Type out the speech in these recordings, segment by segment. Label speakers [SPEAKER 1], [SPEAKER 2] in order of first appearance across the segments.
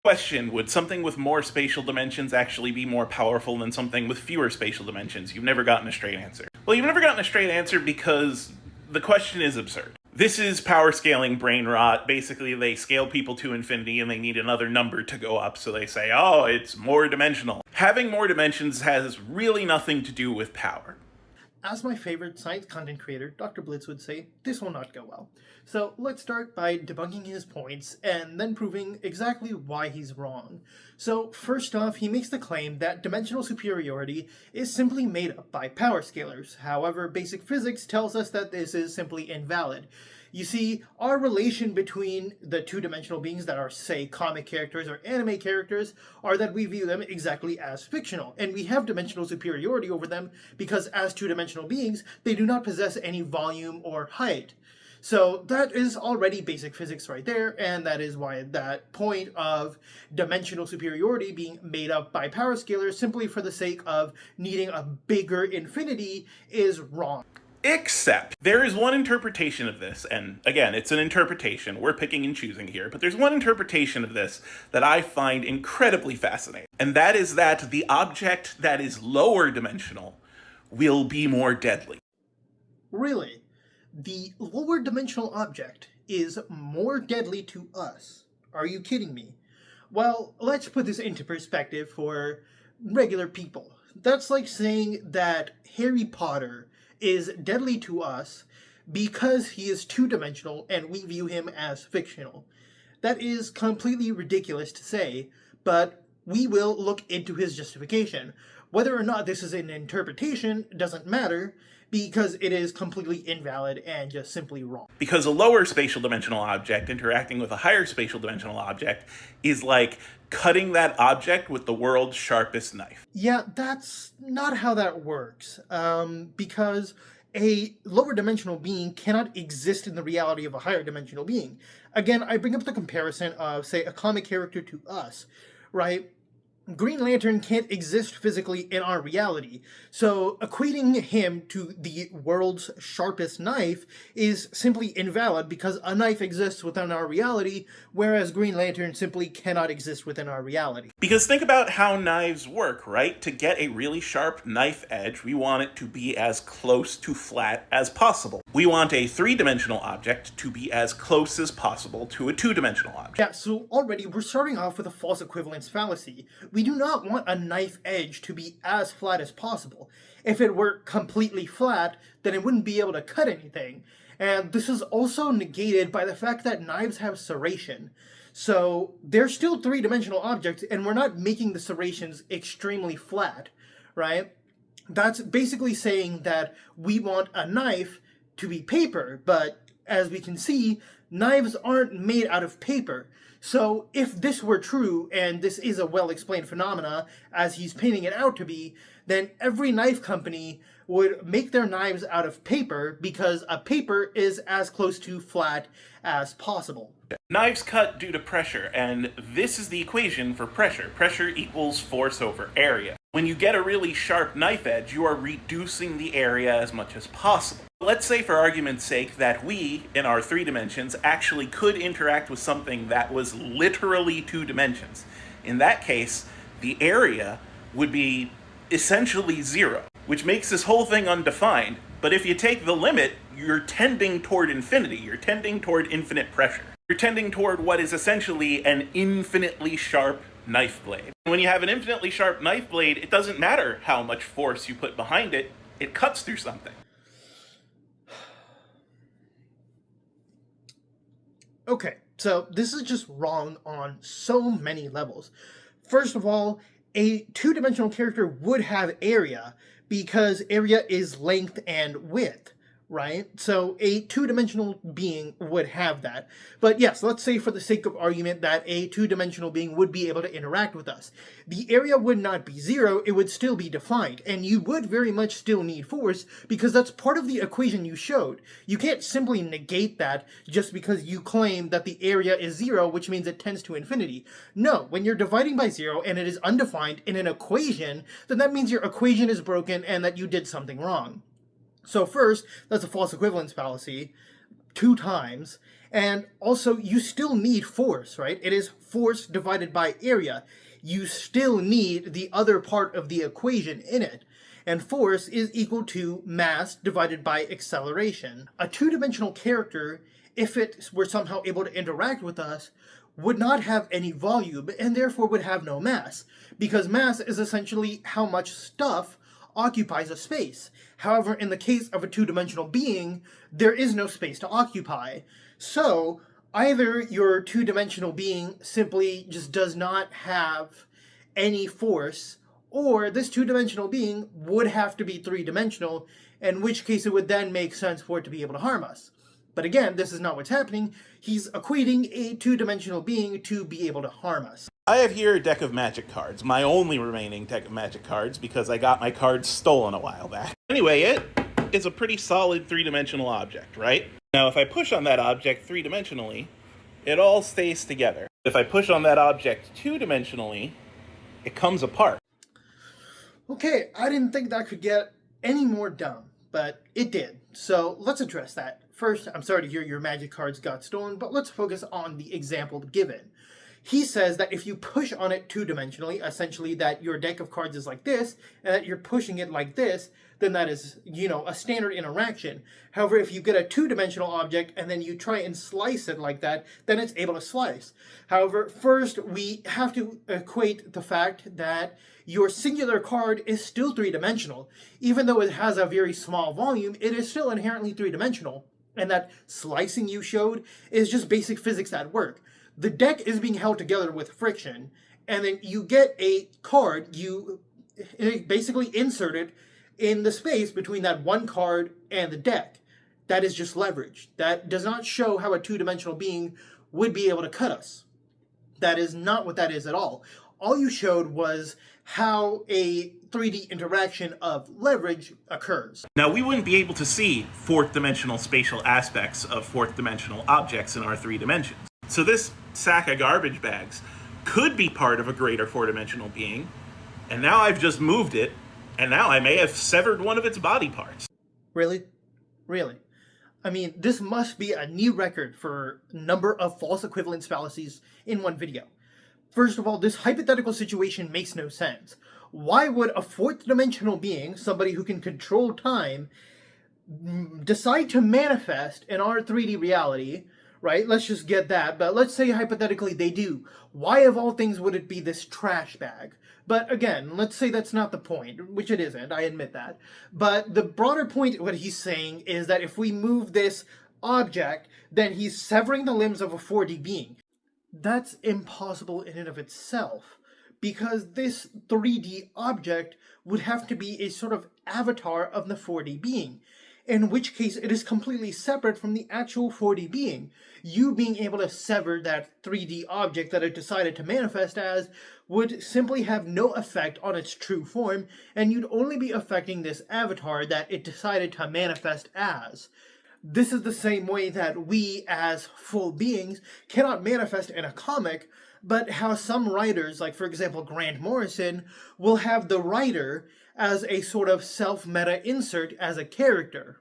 [SPEAKER 1] Question, would something with more spatial dimensions actually be more powerful than something with fewer spatial dimensions? You've never gotten a straight answer. Well, you've never gotten a straight answer because the question is absurd. This is power scaling brain rot. Basically, they scale people to infinity and they need another number to go up, so they say, oh, it's more dimensional. Having more dimensions has really nothing to do with power.
[SPEAKER 2] As my favorite science content creator, Dr. Blitz would say, this will not go well. So let's start by debunking his points and then proving exactly why he's wrong. So first off, he makes the claim that dimensional superiority is simply made up by power scalars. However, basic physics tells us that this is simply invalid. You see, our relation between the two-dimensional beings that are, say, comic characters or anime characters are that we view them exactly as fictional, and we have dimensional superiority over them because as two-dimensional beings, they do not possess any volume or height. So that is already basic physics right there, and that is why that point of dimensional superiority being made up by power scalars simply for the sake of needing a bigger infinity is wrong.
[SPEAKER 1] Except, there is one interpretation of this, and again, it's an interpretation, we're picking and choosing here, but there's one interpretation of this that I find incredibly fascinating, and that is that the object that is lower dimensional will be more deadly.
[SPEAKER 2] Really? The lower dimensional object is more deadly to us? Are you kidding me? Well, let's put this into perspective for regular people. That's like saying that Harry Potter is deadly to us because he is two-dimensional and we view him as fictional. That is completely ridiculous to say, but we will look into his justification. Whether or not this is an interpretation doesn't matter, because it is completely invalid and just simply wrong.
[SPEAKER 1] Because a lower spatial dimensional object interacting with a higher spatial dimensional object is like cutting that object with the world's sharpest knife.
[SPEAKER 2] Yeah, that's not how that works, because a lower dimensional being cannot exist in the reality of a higher dimensional being. Again, I bring up the comparison of, say, a comic character to us, right? Green Lantern can't exist physically in our reality, so equating him to the world's sharpest knife is simply invalid because a knife exists within our reality, whereas Green Lantern simply cannot exist within our reality.
[SPEAKER 1] Because think about how knives work, right? To get a really sharp knife edge, we want it to be as close to flat as possible. We want a three-dimensional object to be as close as possible to a two-dimensional object.
[SPEAKER 2] Yeah, so already we're starting off with a false equivalence fallacy. We do not want a knife edge to be as flat as possible. If it were completely flat, then it wouldn't be able to cut anything. And this is also negated by the fact that knives have serration. So they're still three-dimensional objects, and we're not making the serrations extremely flat, right? That's basically saying that we want a knife to be paper, but as we can see, knives aren't made out of paper. So if this were true, and this is a well-explained phenomena as he's painting it out to be, then every knife company would make their knives out of paper because a paper is as close to flat as possible.
[SPEAKER 1] Knives cut due to pressure, and this is the equation for pressure. Pressure equals force over area. When you get a really sharp knife edge, you are reducing the area as much as possible. Let's say, for argument's sake, that we, in our 3 dimensions, actually could interact with something that was literally 2 dimensions. In that case, the area would be essentially 0, which makes this whole thing undefined. But if you take the limit, you're tending toward infinity. You're tending toward infinite pressure. You're tending toward what is essentially an infinitely sharp knife blade. When you have an infinitely sharp knife blade, it doesn't matter how much force you put behind it, it cuts through something.
[SPEAKER 2] Okay, so this is just wrong on so many levels. First of all, a two-dimensional character would have area because area is length and width, right? So a two-dimensional being would have that. But yes, let's say for the sake of argument that a two-dimensional being would be able to interact with us. The area would not be 0, it would still be defined, and you would very much still need force because that's part of the equation you showed. You can't simply negate that just because you claim that the area is 0, which means it tends to infinity. No, when you're dividing by 0 and it is undefined in an equation, then that means your equation is broken and that you did something wrong. So first, that's a false equivalence fallacy 2 times, And also, you still need force, right? It is force divided by area. You still need the other part of the equation in it. And force is equal to mass divided by acceleration. A two-dimensional character, if it were somehow able to interact with us, would not have any volume and therefore would have no mass, because mass is essentially how much stuff occupies a space. However, in the case of a two-dimensional being, there is no space to occupy. So, either your two-dimensional being simply just does not have any force, or this two-dimensional being would have to be three-dimensional, in which case it would then make sense for it to be able to harm us. But again, this is not what's happening. He's equating a two-dimensional being to be able to harm us.
[SPEAKER 1] I have here a deck of magic cards, my only remaining deck of magic cards, because I got my cards stolen a while back. Anyway, it is a pretty solid three-dimensional object, right? Now, if I push on that object three-dimensionally, it all stays together. If I push on that object two-dimensionally, it comes apart.
[SPEAKER 2] Okay, I didn't think that could get any more dumb, but it did. So let's address that. First, I'm sorry to hear your magic cards got stolen, but let's focus on the example given. He says that if you push on it two-dimensionally, essentially that your deck of cards is like this, and that you're pushing it like this, then that is, a standard interaction. However, if you get a two-dimensional object and then you try and slice it like that, then it's able to slice. However, first we have to equate the fact that your singular card is still three-dimensional. Even though it has a very small volume, it is still inherently three-dimensional. And that slicing you showed is just basic physics at work. The deck is being held together with friction, and then you get a card, you basically insert it in the space between that one card and the deck. That is just leverage. That does not show how a two-dimensional being would be able to cut us. That is not what that is at all. All you showed was how a 3D interaction of leverage occurs.
[SPEAKER 1] Now, we wouldn't be able to see fourth-dimensional spatial aspects of fourth-dimensional objects in our three dimensions. So this sack of garbage bags could be part of a greater four-dimensional being, and now I've just moved it, and now I may have severed one of its body parts.
[SPEAKER 2] Really? Really? I mean, this must be a new record for number of false equivalence fallacies in one video. First of all, this hypothetical situation makes no sense. Why would a fourth-dimensional being, somebody who can control time, decide to manifest in our 3D reality, right? Let's just get that, but let's say hypothetically they do. Why of all things would it be this trash bag? But again, let's say that's not the point, which it isn't, I admit that. But the broader point, what he's saying, is that if we move this object, then he's severing the limbs of a 4D being. That's impossible in and of itself, because this 3D object would have to be a sort of avatar of the 4D being, in which case it is completely separate from the actual 4D being. You being able to sever that 3D object that it decided to manifest as would simply have no effect on its true form, and you'd only be affecting this avatar that it decided to manifest as. This is the same way that we, as full beings, cannot manifest in a comic, but how some writers, like for example Grant Morrison, will have the writer as a sort of self-meta insert as a character.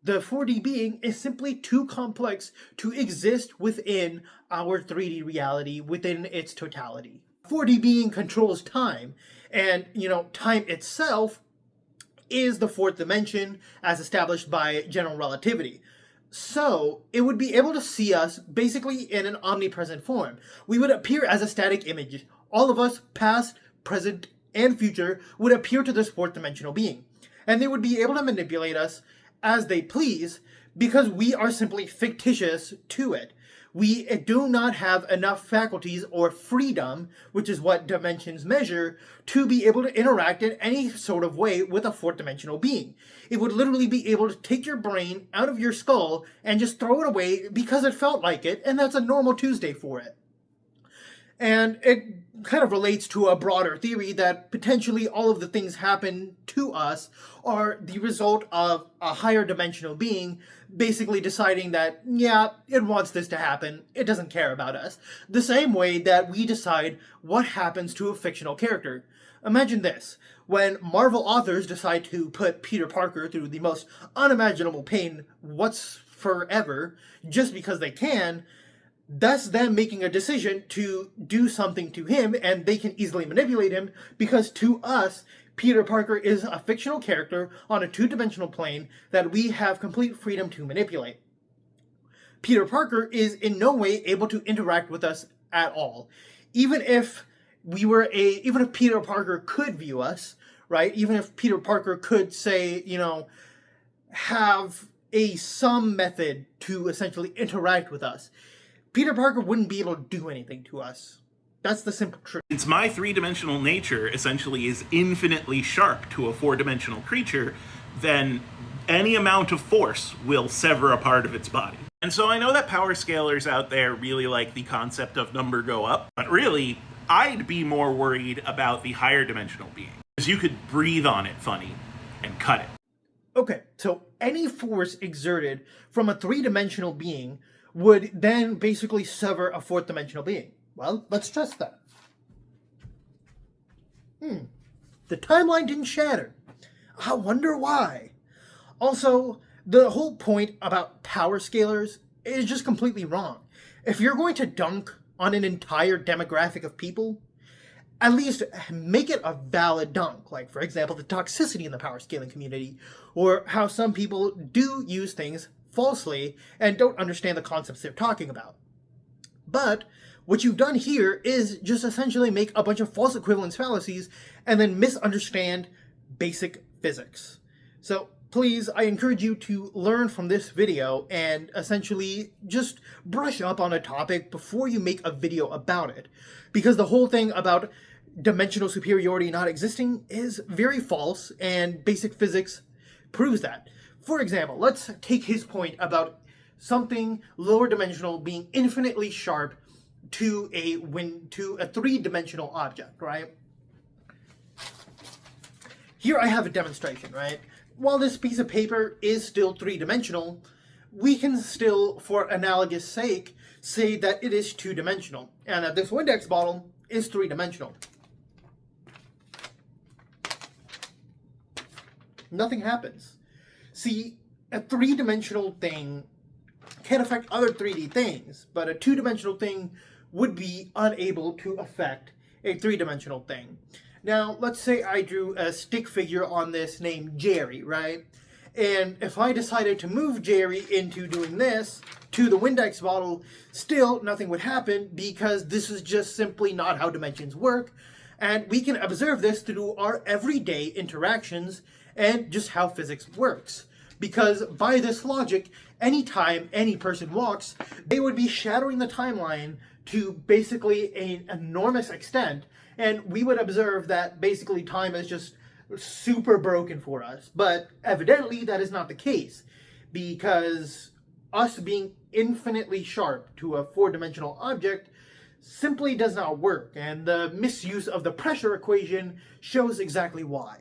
[SPEAKER 2] The 4D being is simply too complex to exist within our 3D reality, within its totality. 4D being controls time, and, time itself is the fourth dimension as established by general relativity. So, it would be able to see us basically in an omnipresent form. We would appear as a static image. All of us, past, present, and future, would appear to this fourth dimensional being. And they would be able to manipulate us as they please because we are simply fictitious to it. We do not have enough faculties or freedom, which is what dimensions measure, to be able to interact in any sort of way with a fourth dimensional being. It would literally be able to take your brain out of your skull and just throw it away because it felt like it, and that's a normal Tuesday for it. And it kind of relates to a broader theory that potentially all of the things happen to us are the result of a higher dimensional being basically deciding that, yeah, it wants this to happen, it doesn't care about us. The same way that we decide what happens to a fictional character. Imagine this. When Marvel authors decide to put Peter Parker through the most unimaginable pain forever just because they can, that's them making a decision to do something to him, and they can easily manipulate him because to us, Peter Parker is a fictional character on a two-dimensional plane that we have complete freedom to manipulate. Peter Parker is in no way able to interact with us at all. Even if Peter Parker could view us, right? Even if Peter Parker could say, have some method to essentially interact with us, Peter Parker wouldn't be able to do anything to us. That's the simple truth.
[SPEAKER 1] Since my three-dimensional nature essentially is infinitely sharp to a four-dimensional creature, then any amount of force will sever a part of its body. And so I know that power scalers out there really like the concept of number go up, but really, I'd be more worried about the higher dimensional being, because you could breathe on it funny and cut it.
[SPEAKER 2] Okay, so any force exerted from a three-dimensional being would then basically sever a fourth-dimensional being. Well, let's test that. The timeline didn't shatter. I wonder why. Also, the whole point about power scalars is just completely wrong. If you're going to dunk on an entire demographic of people, at least make it a valid dunk. Like, for example, the toxicity in the power scaling community, or how some people do use things falsely and don't understand the concepts they're talking about. But what you've done here is just essentially make a bunch of false equivalence fallacies and then misunderstand basic physics. So please, I encourage you to learn from this video and essentially just brush up on a topic before you make a video about it. Because the whole thing about dimensional superiority not existing is very false, and basic physics proves that. For example, let's take his point about something lower dimensional being infinitely sharp to a three-dimensional object, right? Here I have a demonstration, right? While this piece of paper is still three-dimensional, we can still, for analogous sake, say that it is two-dimensional, and that this Windex bottle is three-dimensional. Nothing happens. See, a three-dimensional thing can affect other 3D things, but a two-dimensional thing would be unable to affect a three-dimensional thing. Now, let's say I drew a stick figure on this named Jerry, right? And if I decided to move Jerry into doing this to the Windex bottle, still nothing would happen because this is just simply not how dimensions work. And we can observe this through our everyday interactions and just how physics works. Because by this logic, anytime any person walks, they would be shattering the timeline to basically an enormous extent, and we would observe that basically time is just super broken for us. But evidently that is not the case, because us being infinitely sharp to a four-dimensional object simply does not work, and the misuse of the pressure equation shows exactly why.